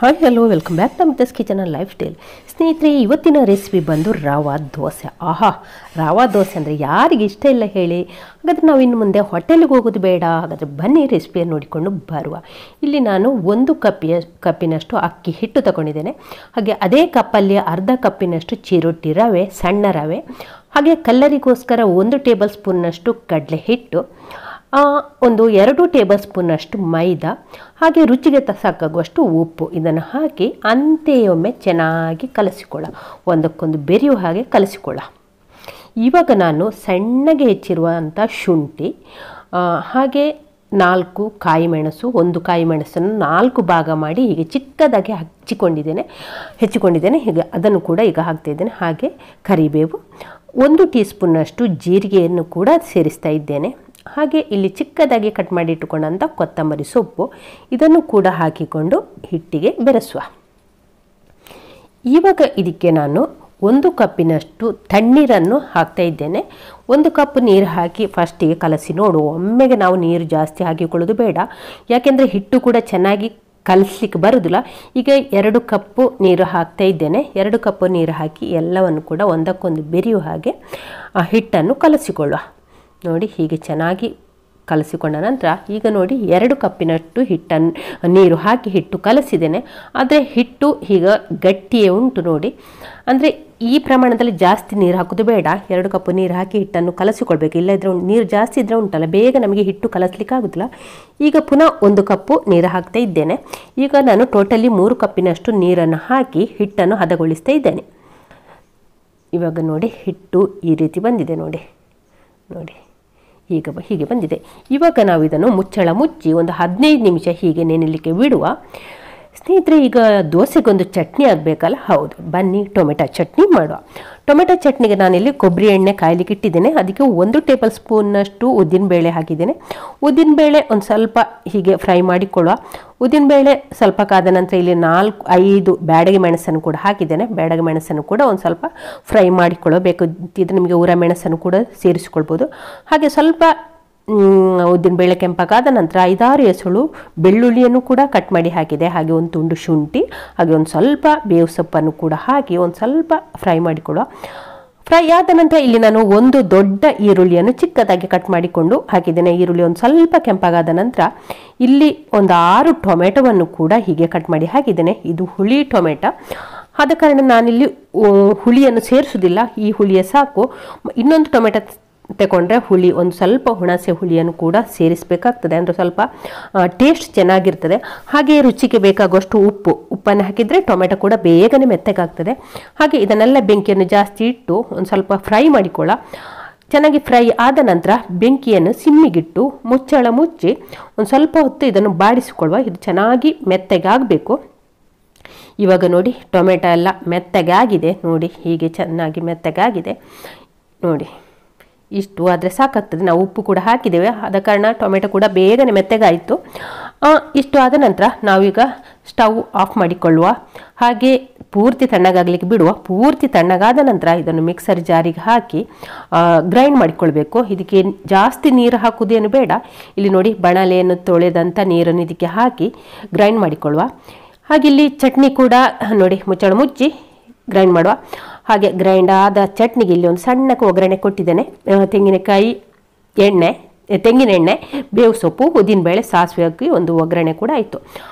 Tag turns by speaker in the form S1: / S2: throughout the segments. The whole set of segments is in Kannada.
S1: Hi hello welcome back to Mitha's kitchen and lifestyle. ಸ್ನೇಹಿತರೆ, ಇವತ್ತಿನ ರೆಸಿಪಿ ಬಂದು ರವಾ ದೋಸೆ. ರವಾ ದೋಸೆ ಅಂದರೆ ಯಾರಿಗೆ ಇಷ್ಟ ಇಲ್ಲ ಹೇಳಿ? ಹಾಗಾದರೆ ನಾವು ಇನ್ನು ಮುಂದೆ ಹೋಟೆಲ್ಗೆ ಹೋಗೋದು ಬೇಡ. ಹಾಗಾದರೆ ಬನ್ನಿ ರೆಸಿಪಿಯನ್ನು ನೋಡಿಕೊಂಡು ಬರುವ. ಇಲ್ಲಿ ನಾನು 1 ಕಪ್ಪಿನಷ್ಟು ಅಕ್ಕಿ ಹಿಟ್ಟು ತಗೊಂಡಿದ್ದೇನೆ. ಹಾಗೆ ಅದೇ ಕಪ್ಪಲ್ಲಿ ಅರ್ಧ ಕಪ್ಪಿನಷ್ಟು ಚಿರೋಟಿ ರವೆ, ಸಣ್ಣ ರವೆ, ಹಾಗೆ ಕಲ್ಲರಿಗೋಸ್ಕರ 1 ಟೇಬಲ್ ಸ್ಪೂನ್ನಷ್ಟು ಕಡಲೆ ಹಿಟ್ಟು, ಒಂದು 2 ಟೇಬಲ್ ಸ್ಪೂನಷ್ಟು ಮೈದಾ, ಹಾಗೆ ರುಚಿಗೆ ಸಾಕಾಗುವಷ್ಟು ಉಪ್ಪು. ಇದನ್ನು ಹಾಕಿ ಅಂತೆಯೊಮ್ಮೆ ಚೆನ್ನಾಗಿ ಕಲಸಿಕೊಳ್ಳ, ಒಂದಕ್ಕೊಂದು ಬೆರೆಯುವ ಹಾಗೆ ಕಲಸಿಕೊಳ್ಳ. ಇವಾಗ ನಾನು ಸಣ್ಣಗೆ ಹೆಚ್ಚಿರುವಂಥ ಶುಂಠಿ, ಹಾಗೆ 4 ಕಾಯಿ ಮೆಣಸು, 1 ಕಾಯಿ ಮೆಣಸನ್ನು 4 ಭಾಗ ಮಾಡಿ ಹೀಗೆ ಚಿಕ್ಕದಾಗಿ ಹೆಚ್ಚಿಕೊಂಡಿದ್ದೇನೆ. ಹೀಗೆ ಅದನ್ನು ಕೂಡ ಈಗ ಹಾಕ್ತಾಯಿದ್ದೇನೆ. ಹಾಗೆ ಕರಿಬೇವು, 1 ಟೀ ಸ್ಪೂನ್ನಷ್ಟು ಜೀರಿಗೆಯನ್ನು ಕೂಡ ಸೇರಿಸ್ತಾ ಇದ್ದೇನೆ. ಹಾಗೆ ಇಲ್ಲಿ ಚಿಕ್ಕದಾಗಿ ಕಟ್ ಮಾಡಿ ಇಟ್ಟುಕೊಂಡಂಥ ಕೊತ್ತಂಬರಿ ಸೊಪ್ಪು, ಇದನ್ನು ಕೂಡ ಹಾಕಿಕೊಂಡು ಹಿಟ್ಟಿಗೆ ಬೆರೆಸುವ. ಇವಾಗ ಇದಕ್ಕೆ ನಾನು 1 ಕಪ್ಪಿನಷ್ಟು ತಣ್ಣೀರನ್ನು ಹಾಕ್ತಾ ಇದ್ದೇನೆ. 1 ಕಪ್ ನೀರು ಹಾಕಿ ಫಸ್ಟಿಗೆ ಕಲಸಿ ನೋಡು. ಒಮ್ಮೆಗೆ ನಾವು ನೀರು ಜಾಸ್ತಿ ಹಾಕಿಕೊಳ್ಳೋದು ಬೇಡ, ಯಾಕೆಂದರೆ ಹಿಟ್ಟು ಕೂಡ ಚೆನ್ನಾಗಿ ಕಲಿಸ್ಲಿಕ್ಕೆ ಬರೋದಿಲ್ಲ. ಈಗ 2 ಕಪ್ಪು ನೀರು ಹಾಕ್ತಾ ಇದ್ದೇನೆ. 2 ಕಪ್ಪು ನೀರು ಹಾಕಿ ಎಲ್ಲವನ್ನು ಕೂಡ ಒಂದಕ್ಕೊಂದು ಬೆರೆಯುವ ಹಾಗೆ ಹಿಟ್ಟನ್ನು ಕಲಸಿಕೊಳ್ಳುವ. ನೋಡಿ, ಹೀಗೆ ಚೆನ್ನಾಗಿ ಕಲಸಿಕೊಂಡ ನಂತರ ಈಗ ನೋಡಿ 2 ಕಪ್ಪಿನಷ್ಟು ನೀರು ಹಾಕಿ ಹಿಟ್ಟು ಕಲಸಿದ್ದೇನೆ. ಆದರೆ ಹಿಟ್ಟು ಈಗ ಗಟ್ಟಿಯೇ ಉಂಟು ನೋಡಿ. ಅಂದರೆ ಈ ಪ್ರಮಾಣದಲ್ಲಿ ಜಾಸ್ತಿ ನೀರು ಹಾಕೋದು ಬೇಡ. 2 ಕಪ್ ನೀರು ಹಾಕಿ ಹಿಟ್ಟನ್ನು ಕಲಸಿಕೊಳ್ಬೇಕು. ಇಲ್ಲದಿದ್ದರೆ ನೀರು ಜಾಸ್ತಿ ಇದ್ದರೆ ಉಂಟಲ್ಲ, ಬೇಗ ನಮಗೆ ಹಿಟ್ಟು ಕಲಸಲಿಕ್ಕೆ ಆಗೋದಿಲ್ಲ. ಈಗ ಪುನಃ 1 ಕಪ್ಪು ನೀರು ಹಾಕ್ತಾ ಇದ್ದೇನೆ. ಈಗ ನಾನು ಟೋಟಲಿ 3 ಕಪ್ಪಿನಷ್ಟು ನೀರನ್ನು ಹಾಕಿ ಹಿಟ್ಟನ್ನು ಹದಗೊಳಿಸ್ತಾ ಇದ್ದೇನೆ. ಇವಾಗ ನೋಡಿ, ಹಿಟ್ಟು ಈ ರೀತಿ ಬಂದಿದೆ ನೋಡಿ. ಹೀಗೆ ಬಂದಿದೆ. ಇವಾಗ ನಾವು ಇದನ್ನು ಮುಚ್ಚಳ ಮುಚ್ಚಿ ಒಂದು 15 ನಿಮಿಷ ಹೀಗೆ ನೆನೆಯಲಿಕ್ಕೆ ಬಿಡುವ. ಸ್ನೇಹಿತರೆ, ಈಗ ದೋಸೆಗೊಂದು ಚಟ್ನಿ ಆಗಬೇಕಲ್ಲ? ಹೌದು, ಬನ್ನಿ ಟೊಮೆಟೊ ಚಟ್ನಿ ಮಾಡುವ. ಟೊಮೆಟೊ ಚಟ್ನಿಗೆ ನಾನಿಲ್ಲಿ ಕೊಬ್ಬರಿ ಎಣ್ಣೆ ಕಾಯಲಿಕ್ಕೆ ಇಟ್ಟಿದ್ದೇನೆ. ಅದಕ್ಕೆ 1 ಟೇಬಲ್ ಸ್ಪೂನ್ನಷ್ಟು ಉದ್ದಿನಬೇಳೆ ಹಾಕಿದ್ದೇನೆ. ಉದ್ದಿನಬೇಳೆ ಒಂದು ಸ್ವಲ್ಪ ಹೀಗೆ ಫ್ರೈ ಮಾಡಿಕೊಳ್ಳುವ. ಉದ್ದಿನಬೇಳೆ ಸ್ವಲ್ಪ ಕಾದ ನಂತರ ಇಲ್ಲಿ 4-5 ಬ್ಯಾಡಗಿ ಮೆಣಸನ್ನು ಕೂಡ ಹಾಕಿದ್ದೇನೆ. ಬ್ಯಾಡಗಿ ಮೆಣಸನ್ನು ಕೂಡ ಒಂದು ಸ್ವಲ್ಪ ಫ್ರೈ ಮಾಡಿಕೊಳ್ಳಬೇಕು. ಇದು ನಿಮಗೆ ಊರ ಮೆಣಸನ್ನು ಕೂಡ ಸೇರಿಸಿಕೊಳ್ಬೋದು. ಹಾಗೆ ಸ್ವಲ್ಪ ಉದ್ದಿನಬೇಳೆ ಕೆಂಪಗಾದ ನಂತರ 5-6 ಎಸಳು ಬೆಳ್ಳುಳ್ಳಿಯನ್ನು ಕೂಡ ಕಟ್ ಮಾಡಿ ಹಾಕಿದೆ. ಹಾಗೆ ಒಂದು ತುಂಡು ಶುಂಠಿ, ಹಾಗೆ ಒಂದು ಸ್ವಲ್ಪ ಬೇವು ಸೊಪ್ಪನ್ನು ಕೂಡ ಹಾಕಿ ಒಂದು ಸ್ವಲ್ಪ ಫ್ರೈ ಮಾಡಿಕೊಳ್ಳುವ. ಫ್ರೈ ಆದ ನಂತರ ಇಲ್ಲಿ ನಾನು 1 ದೊಡ್ಡ ಈರುಳ್ಳಿಯನ್ನು ಚಿಕ್ಕದಾಗಿ ಕಟ್ ಮಾಡಿಕೊಂಡು ಹಾಕಿದ್ದೇನೆ. ಈರುಳ್ಳಿ ಒಂದು ಸ್ವಲ್ಪ ಕೆಂಪಗಾದ ನಂತರ ಇಲ್ಲಿ ಒಂದು 6 ಟೊಮೆಟೊವನ್ನು ಕೂಡ ಹೀಗೆ ಕಟ್ ಮಾಡಿ ಹಾಕಿದ್ದೇನೆ. ಇದು ಹುಳಿ ಟೊಮೆಟೊ, ಆದ ಕಾರಣ ನಾನಿಲ್ಲಿ ಹುಳಿಯನ್ನು ಸೇರಿಸುವುದಿಲ್ಲ. ಈ ಹುಳಿಯೇ ಸಾಕು. ಇನ್ನೊಂದು ಟೊಮೆಟೊ ತಗೊಂಡ್ರೆ ಹುಳಿ, ಒಂದು ಸ್ವಲ್ಪ ಹುಣಸೆ ಹುಳಿಯನ್ನು ಕೂಡ ಸೇರಿಸಬೇಕಾಗ್ತದೆ. ಅಂದರೆ ಸ್ವಲ್ಪ ಟೇಸ್ಟ್ ಚೆನ್ನಾಗಿರ್ತದೆ. ಹಾಗೆ ರುಚಿಗೆ ಬೇಕಾಗುವಷ್ಟು ಉಪ್ಪನ್ನು ಹಾಕಿದರೆ ಟೊಮೆಟೊ ಕೂಡ ಬೇಗನೆ ಮೆತ್ತಗಾಗ್ತದೆ. ಹಾಗೆ ಇದನ್ನೆಲ್ಲ ಬೆಂಕಿಯನ್ನು ಜಾಸ್ತಿ ಇಟ್ಟು ಒಂದು ಸ್ವಲ್ಪ ಫ್ರೈ ಮಾಡಿಕೊಳ್ಳ. ಚೆನ್ನಾಗಿ ಫ್ರೈ ಆದ ನಂತರ ಬೆಂಕಿಯನ್ನು ಸಿಮ್ಮಿಗಿಟ್ಟು ಮುಚ್ಚಳ ಮುಚ್ಚಿ ಒಂದು ಸ್ವಲ್ಪ ಹೊತ್ತು ಇದನ್ನು ಬಾಡಿಸಿಕೊಳ್ಳುವ. ಇದು ಚೆನ್ನಾಗಿ ಮೆತ್ತಗಾಗಬೇಕು. ಇವಾಗ ನೋಡಿ, ಟೊಮೆಟೊ ಎಲ್ಲ ಮೆತ್ತಗೆ ಆಗಿದೆ ನೋಡಿ. ಹೀಗೆ ಚೆನ್ನಾಗಿ ಮೆತ್ತಗಾಗಿದೆ ನೋಡಿ. ಇಷ್ಟು ಆದರೆ ಸಾಕಾಗ್ತದೆ. ನಾವು ಉಪ್ಪು ಕೂಡ ಹಾಕಿದ್ದೇವೆ, ಆದ ಕಾರಣ ಟೊಮೆಟೊ ಕೂಡ ಬೇಗನೆ ಮೆತ್ತಗಾಯಿತು. ಇಷ್ಟು ಆದ ನಂತರ ನಾವೀಗ ಸ್ಟವ್ ಆಫ್ ಮಾಡಿಕೊಳ್ಳುವ. ಹಾಗೆ ಪೂರ್ತಿ ತಣ್ಣಗಾಗಲಿಕ್ಕೆ ಬಿಡುವ. ಪೂರ್ತಿ ತಣ್ಣಗಾದ ನಂತರ ಇದನ್ನು ಮಿಕ್ಸರ್ ಜಾರಿಗೆ ಹಾಕಿ ಗ್ರೈಂಡ್ ಮಾಡಿಕೊಳ್ಬೇಕು. ಇದಕ್ಕೆ ಜಾಸ್ತಿ ನೀರು ಹಾಕುವುದೇನು ಬೇಡ. ಇಲ್ಲಿ ನೋಡಿ, ಬಣಲೆಯನ್ನು ತೊಳೆದಂಥ ನೀರನ್ನು ಇದಕ್ಕೆ ಹಾಕಿ ಗ್ರೈಂಡ್ ಮಾಡಿಕೊಳ್ಳುವ. ಹಾಗೆ ಇಲ್ಲಿ ಚಟ್ನಿ ಕೂಡ ನೋಡಿ, ಮುಚ್ಚಳ ಮುಚ್ಚಿ ಗ್ರೈಂಡ್ ಮಾಡುವ. ಹಾಗೆ ಗ್ರೈಂಡ್ ಆದ ಚಟ್ನಿಗೆ ಇಲ್ಲಿ ಒಂದು ಸಣ್ಣಕ್ಕೆ ಒಗ್ಗರಣೆ ಕೊಟ್ಟಿದ್ದೇನೆ. ತೆಂಗಿನಕಾಯಿ ಎಣ್ಣೆ, ತೆಂಗಿನ ಎಣ್ಣೆ, ಬೇವು ಸೊಪ್ಪು, ಉದ್ದಿನಬೇಳೆ, ಸಾಸಿವೆ ಹಾಕಿ ಒಂದು ಒಗ್ಗರಣೆ ಕೂಡ ಆಯಿತು.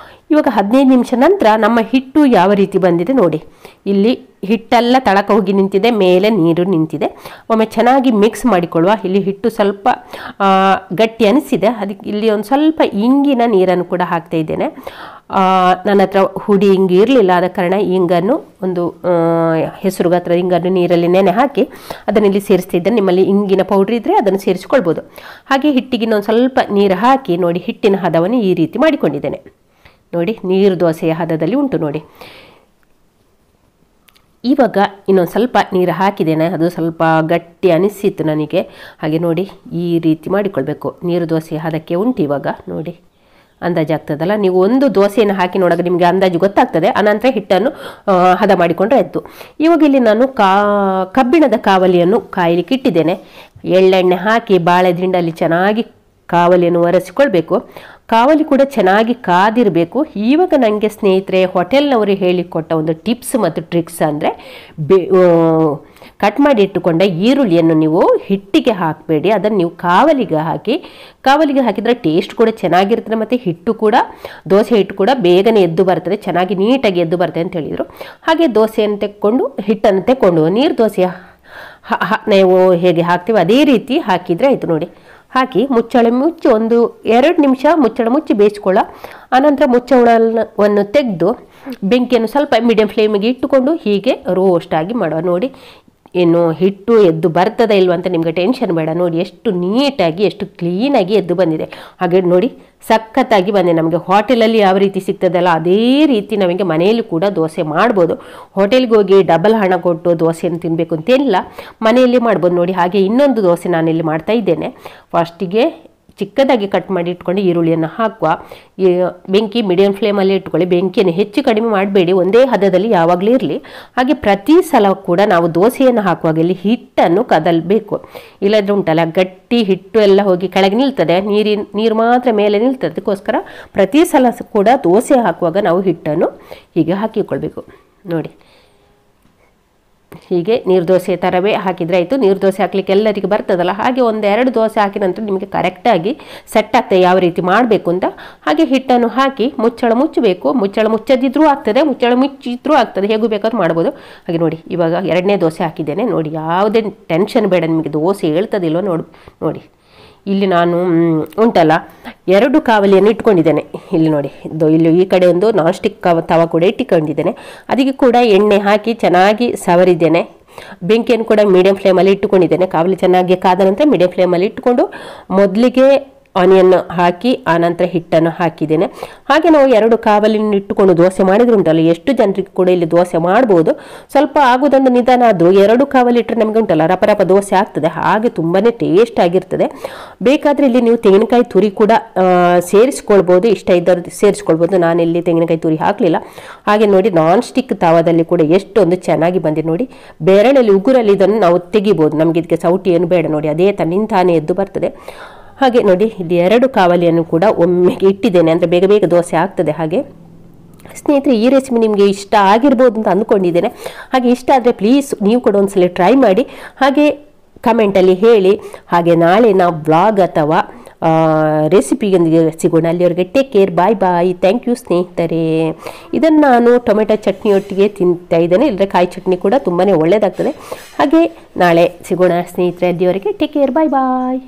S1: ಇವಾಗ 15 ನಿಮಿಷ ನಂತರ ನಮ್ಮ ಹಿಟ್ಟು ಯಾವ ರೀತಿ ಬಂದಿದೆ ನೋಡಿ. ಇಲ್ಲಿ ಹಿಟ್ಟೆಲ್ಲ ತಳಕ ಹೋಗಿ ನಿಂತಿದೆ, ಮೇಲೆ ನೀರು ನಿಂತಿದೆ. ಒಮ್ಮೆ ಚೆನ್ನಾಗಿ ಮಿಕ್ಸ್ ಮಾಡಿಕೊಳ್ಳುವ. ಇಲ್ಲಿ ಹಿಟ್ಟು ಸ್ವಲ್ಪ ಗಟ್ಟಿ ಅನಿಸಿದೆ. ಅದಕ್ಕೆ ಇಲ್ಲಿ ಒಂದು ಸ್ವಲ್ಪ ಇಂಗಿನ ನೀರನ್ನು ಕೂಡ ಹಾಕ್ತಾ ಇದ್ದೇನೆ. ನನ್ನ ಹತ್ರ ಹುಡಿ ಇಂಗು ಇರಲಿಲ್ಲ, ಆದ ಕಾರಣ ಇಂಗನ್ನು ಒಂದು ಹೆಸರುಗಾತ್ರ ಇಂಗನ್ನು ನೀರಲ್ಲಿ ನೆನೆ ಹಾಕಿ ಅದನ್ನು ಇಲ್ಲಿ ಸೇರಿಸ್ತಿದ್ದೇನೆ. ನಿಮ್ಮಲ್ಲಿ ಇಂಗಿನ ಪೌಡ್ರ್ ಇದ್ದರೆ ಅದನ್ನು ಸೇರಿಸ್ಕೊಳ್ಬೋದು. ಹಾಗೆ ಹಿಟ್ಟಿಗೆ ಇನ್ನೊಂದು ಸ್ವಲ್ಪ ನೀರು ಹಾಕಿ ನೋಡಿ, ಹಿಟ್ಟಿನ ಹದವನ್ನು ಈ ರೀತಿ ಮಾಡಿಕೊಂಡಿದ್ದೇನೆ ನೋಡಿ. ನೀರು ದೋಸೆಯ ಹದದಲ್ಲಿ ಉಂಟು ನೋಡಿ. ಇವಾಗ ಇನ್ನೊಂದು ಸ್ವಲ್ಪ ನೀರು ಹಾಕಿದ್ದೇನೆ. ಅದು ಸ್ವಲ್ಪ ಗಟ್ಟಿ ಅನಿಸಿತ್ತು ನನಗೆ. ಹಾಗೆ ನೋಡಿ, ಈ ರೀತಿ ಮಾಡಿಕೊಳ್ಬೇಕು. ನೀರು ದೋಸೆಯ ಹದಕ್ಕೆ ಉಂಟು ಇವಾಗ ನೋಡಿ. ಅಂದಾಜು ಆಗ್ತದಲ್ಲ, ನೀವು ಒಂದು ದೋಸೆಯನ್ನು ಹಾಕಿ ನೋಡಾಗ ನಿಮಗೆ ಅಂದಾಜು ಗೊತ್ತಾಗ್ತದೆ. ಅನಂತರ ಹಿಟ್ಟನ್ನು ಹದ ಮಾಡಿಕೊಂಡ್ರೆ ಆಯಿತು. ಇವಾಗ ಇಲ್ಲಿ ನಾನು ಕಬ್ಬಿಣದ ಕಾವಲಿಯನ್ನು ಕಾಯಲಿಕ್ಕೆ ಇಟ್ಟಿದ್ದೇನೆ. ಎಳ್ಳೆಣ್ಣೆ ಹಾಕಿ ಬಾಳೆ ದಿಂಡಲ್ಲಿ ಚೆನ್ನಾಗಿ ಕಾವಲಿಯನ್ನು ಒರೆಸಿಕೊಳ್ಬೇಕು. ಕಾವಲಿ ಕೂಡ ಚೆನ್ನಾಗಿ ಕಾದಿರಬೇಕು. ಇವಾಗ ನನಗೆ ಸ್ನೇಹಿತರೆ ಹೋಟೆಲ್ನವರು ಹೇಳಿಕೊಟ್ಟ ಒಂದು ಟಿಪ್ಸ್ ಮತ್ತು ಟ್ರಿಕ್ಸ್ ಅಂದರೆ ಕಟ್ ಮಾಡಿ ಇಟ್ಟುಕೊಂಡ ಈರುಳ್ಳಿಯನ್ನು ನೀವು ಹಿಟ್ಟಿಗೆ ಹಾಕಬೇಡಿ, ಅದನ್ನು ನೀವು ಕಾವಲಿಗೆ ಹಾಕಿದರೆ ಟೇಸ್ಟ್ ಕೂಡ ಚೆನ್ನಾಗಿರ್ತದೆ, ಮತ್ತು ಹಿಟ್ಟು ಕೂಡ ದೋಸೆ ಹಿಟ್ಟು ಕೂಡ ಬೇಗನೆ ಎದ್ದು ಬರ್ತದೆ, ಚೆನ್ನಾಗಿ ನೀಟಾಗಿ ಎದ್ದು ಬರ್ತದೆ ಅಂತ ಹೇಳಿದರು. ಹಾಗೆ ದೋಸೆಯನ್ನು ತೆಕ್ಕೊಂಡು ಹಿಟ್ಟನ್ನು ತೆಕ್ಕೊಂಡು ನೀರು ದೋಸೆ ನಾವು ಹೇಗೆ ಹಾಕ್ತೀವಿ ಅದೇ ರೀತಿ ಹಾಕಿದರೆ ಆಯಿತು ನೋಡಿ. ಹಾಕಿ ಮುಚ್ಚಳ ಮುಚ್ಚಿ ಒಂದು 2 ನಿಮಿಷ ಮುಚ್ಚಳ ಮುಚ್ಚಿ ಬೇಯಿಸ್ಕೊಳ್ಳೋ. ಆನಂತರ ಮುಚ್ಚಳವನ್ನು ತೆಗೆದು ಬೆಂಕಿಯನ್ನು ಸ್ವಲ್ಪ ಮೀಡಿಯಂ ಫ್ಲೇಮಿಗೆ ಇಟ್ಟುಕೊಂಡು ಹೀಗೆ ರೋಸ್ಟ್ ಆಗಿ ಮಾಡುವ. ನೋಡಿ ಏನು ಹಿಟ್ಟು ಎದ್ದು ಬರ್ತದ ಇಲ್ವ ಅಂತ ನಿಮಗೆ ಟೆನ್ಷನ್ ಬೇಡ. ನೋಡಿ ಎಷ್ಟು ನೀಟಾಗಿ ಎಷ್ಟು ಕ್ಲೀನಾಗಿ ಎದ್ದು ಬಂದಿದೆ. ಹಾಗೆ ನೋಡಿ ಸಖತ್ತಾಗಿ ಬಂದಿದೆ. ನಮಗೆ ಹೋಟೆಲಲ್ಲಿ ಯಾವ ರೀತಿ ಸಿಗ್ತದಲ್ಲ ಅದೇ ರೀತಿ ನಮಗೆ ಮನೆಯಲ್ಲಿ ಕೂಡ ದೋಸೆ ಮಾಡ್ಬೋದು. ಹೋಟೆಲ್ಗೆ ಹೋಗಿ ಡಬಲ್ ಹಣ ಕೊಟ್ಟು ದೋಸೆಯನ್ನು ತಿನ್ನಬೇಕು ಅಂತೇನಿಲ್ಲ, ಮನೆಯಲ್ಲಿ ಮಾಡ್ಬೋದು. ನೋಡಿ ಹಾಗೆ ಇನ್ನೊಂದು ದೋಸೆ ನಾನಿಲ್ಲಿ ಮಾಡ್ತಾ ಇದ್ದೇನೆ. ಫಸ್ಟಿಗೆ ಚಿಕ್ಕದಾಗಿ ಕಟ್ ಮಾಡಿ ಇಟ್ಕೊಂಡು ಈರುಳ್ಳಿಯನ್ನು ಹಾಕುವ. ಬೆಂಕಿ ಮೀಡಿಯಂ ಫ್ಲೇಮಲ್ಲಿ ಇಟ್ಕೊಳ್ಳಿ. ಬೆಂಕಿಯನ್ನು ಹೆಚ್ಚು ಕಡಿಮೆ ಮಾಡಬೇಡಿ, ಒಂದೇ ಹದದಲ್ಲಿ ಯಾವಾಗಲೂ ಇರಲಿ. ಹಾಗೆ ಪ್ರತಿ ಸಲ ಕೂಡ ನಾವು ದೋಸೆಯನ್ನು ಹಾಕುವಾಗ ಇಲ್ಲಿ ಹಿಟ್ಟನ್ನು ಕದಲ್ಬೇಕು, ಇಲ್ಲದ್ರೆ ಉಂಟಲ್ಲ ಗಟ್ಟಿ ಹಿಟ್ಟು ಎಲ್ಲ ಹೋಗಿ ಕೆಳಗೆ ನಿಲ್ತದೆ, ನೀರು ಮಾತ್ರ ಮೇಲೆ ನಿಲ್ತದೆ. ಅದಕ್ಕೋಸ್ಕರ ಪ್ರತಿ ಸಲ ಕೂಡ ದೋಸೆ ಹಾಕುವಾಗ ನಾವು ಹಿಟ್ಟನ್ನು ಹೀಗೆ ಹಾಕಿಕೊಳ್ಬೇಕು. ನೋಡಿ ಹೀಗೆ ನೀರು ದೋಸೆ ಥರವೇ ಹಾಕಿದರೆ ಆಯಿತು. ನೀರು ದೋಸೆ ಹಾಕಲಿಕ್ಕೆ ಎಲ್ಲರಿಗೂ ಬರ್ತದಲ್ಲ, ಹಾಗೆ 1-2 ದೋಸೆ ಹಾಕಿದ ನಂತರ ನಿಮಗೆ ಕರೆಕ್ಟಾಗಿ ಸೆಟ್ ಆಗ್ತದೆ ಯಾವ ರೀತಿ ಮಾಡಬೇಕು ಅಂತ. ಹಾಗೆ ಹಿಟ್ಟನ್ನು ಹಾಕಿ ಮುಚ್ಚಳ ಮುಚ್ಚಬೇಕು. ಮುಚ್ಚಳ ಮುಚ್ಚದಿದ್ರೂ ಆಗ್ತದೆ, ಮುಚ್ಚಳ ಮುಚ್ಚಿದ್ರೂ ಆಗ್ತದೆ, ಹೇಗೂ ಬೇಕಾದ್ರೂ ಮಾಡ್ಬೋದು. ಹಾಗೆ ನೋಡಿ ಇವಾಗ 2ನೇ ದೋಸೆ ಹಾಕಿದ್ದೇನೆ. ನೋಡಿ ಯಾವುದೇ ಟೆನ್ಷನ್ ಬೇಡ, ನಿಮಗೆ ದೋಸೆ ಹೇಳ್ತದಿಲ್ವ ನೋಡಿ. ಇಲ್ಲಿ ನಾನು ಉಂಟಲ್ಲ 2 ಕಾವಲಿಯನ್ನು ಇಟ್ಕೊಂಡಿದ್ದೇನೆ. ಇಲ್ಲಿ ನೋಡಿ ಇಲ್ಲಿ ಈ ಕಡೆ ಒಂದು ನಾನ್ ಸ್ಟಿಕ್ ತವ ಕೂಡ ಇಟ್ಟುಕೊಂಡಿದ್ದೇನೆ. ಅದಕ್ಕೆ ಕೂಡ ಎಣ್ಣೆ ಹಾಕಿ ಚೆನ್ನಾಗಿ ಸವರಿದ್ದೇನೆ. ಬೆಂಕಿಯನ್ನು ಕೂಡ ಮೀಡಿಯಂ ಫ್ಲೇಮಲ್ಲಿ ಇಟ್ಟುಕೊಂಡಿದ್ದೇನೆ. ಕಾವಲಿ ಚೆನ್ನಾಗಿ ಕಾದ ನಂತರ ಮೀಡಿಯಂ ಫ್ಲೇಮಲ್ಲಿ ಇಟ್ಟುಕೊಂಡು ಮೊದಲಿಗೆ ಆನಿಯನ್ ಹಾಕಿ ಆನಂತರ ಹಿಟ್ಟನ್ನು ಹಾಕಿದ್ದೇನೆ. ಹಾಗೆ ನಾವು 2 ಕಾವಲಿಯನ್ನು ಇಟ್ಟುಕೊಂಡು ದೋಸೆ ಮಾಡಿದ್ರೆ ಉಂಟಲ್ಲ ಎಷ್ಟು ಜನರಿಗೆ ಕೂಡ ಇಲ್ಲಿ ದೋಸೆ ಮಾಡ್ಬೋದು. ಸ್ವಲ್ಪ ಆಗೋದೊಂದು ನಿಧಾನ ಆದರೂ 2 ಕಾವಲಿ ಇಟ್ಟರೆ ನಮಗೆ ಉಂಟಲ್ಲ ರಪ ದೋಸೆ ಆಗ್ತದೆ. ಹಾಗೆ ತುಂಬಾ ಟೇಸ್ಟ್ ಆಗಿರ್ತದೆ. ಬೇಕಾದರೆ ಇಲ್ಲಿ ನೀವು ತೆಂಗಿನಕಾಯಿ ತುರಿ ಕೂಡ ಸೇರಿಸ್ಕೊಳ್ಬೋದು, ಇಷ್ಟ ಇದ್ದವ್ರು ಸೇರಿಸ್ಕೊಳ್ಬೋದು. ನಾನಿಲ್ಲಿ ತೆಂಗಿನಕಾಯಿ ತುರಿ ಹಾಕಲಿಲ್ಲ. ಹಾಗೆ ನೋಡಿ ನಾನ್ ಸ್ಟಿಕ್ ತವದಲ್ಲಿ ಕೂಡ ಎಷ್ಟೊಂದು ಚೆನ್ನಾಗಿ ಬಂದಿದೆ. ನೋಡಿ ಬೆರಳಲ್ಲಿ ಉಗುರಲ್ಲಿ ಇದನ್ನು ನಾವು ತೆಗಿಬೋದು, ನಮಗೆ ಇದಕ್ಕೆ ಸೌಟಿ ಏನು ಬೇಡ. ನೋಡಿ ಅದೇ ತನ್ನಿಂತಾನೇ ಎದ್ದು ಬರ್ತದೆ. ಹಾಗೆ ನೋಡಿ ಇಲ್ಲಿ 2 ಕಾವಲಿಯನ್ನು ಕೂಡ ಒಮ್ಮೆಗೆ ಇಟ್ಟಿದ್ದೇನೆ, ಅಂದರೆ ಬೇಗ ದೋಸೆ ಆಗ್ತದೆ. ಹಾಗೆ ಸ್ನೇಹಿತರೆ ಈ ರೆಸಿಪಿ ನಿಮಗೆ ಇಷ್ಟ ಆಗಿರ್ಬೋದು ಅಂತ ಅಂದ್ಕೊಂಡಿದ್ದೇನೆ. ಹಾಗೆ ಇಷ್ಟ ಆದರೆ ಪ್ಲೀಸ್ ನೀವು ಕೂಡ ಒಂದ್ಸಲ ಟ್ರೈ ಮಾಡಿ, ಹಾಗೆ ಕಮೆಂಟಲ್ಲಿ ಹೇಳಿ. ಹಾಗೆ ನಾಳೆ ನಾವು ಬ್ಲಾಗ್ ಅಥವಾ ರೆಸಿಪಿಯೊಂದಿಗೆ ಸಿಗೋಣ. ಅಲ್ಲಿವರೆಗೆ take care, bye. Thank you ಸ್ನೇಹಿತರೆ. ಇದನ್ನು ನಾನು ಟೊಮೆಟೊ ಚಟ್ನಿಯೊಟ್ಟಿಗೆ ತಿಂತಾ ಇದ್ದೇನೆ, ಇಲ್ಲದ್ರೆ ಕಾಯಿ ಚಟ್ನಿ ಕೂಡ ತುಂಬಾ ಒಳ್ಳೆಯದಾಗ್ತದೆ. ಹಾಗೆ ನಾಳೆ ಸಿಗೋಣ ಸ್ನೇಹಿತರೆ. ಅಲ್ಲಿವರೆಗೆ ಟೇಕ್ ಕೇರ್, ಬಾಯ್.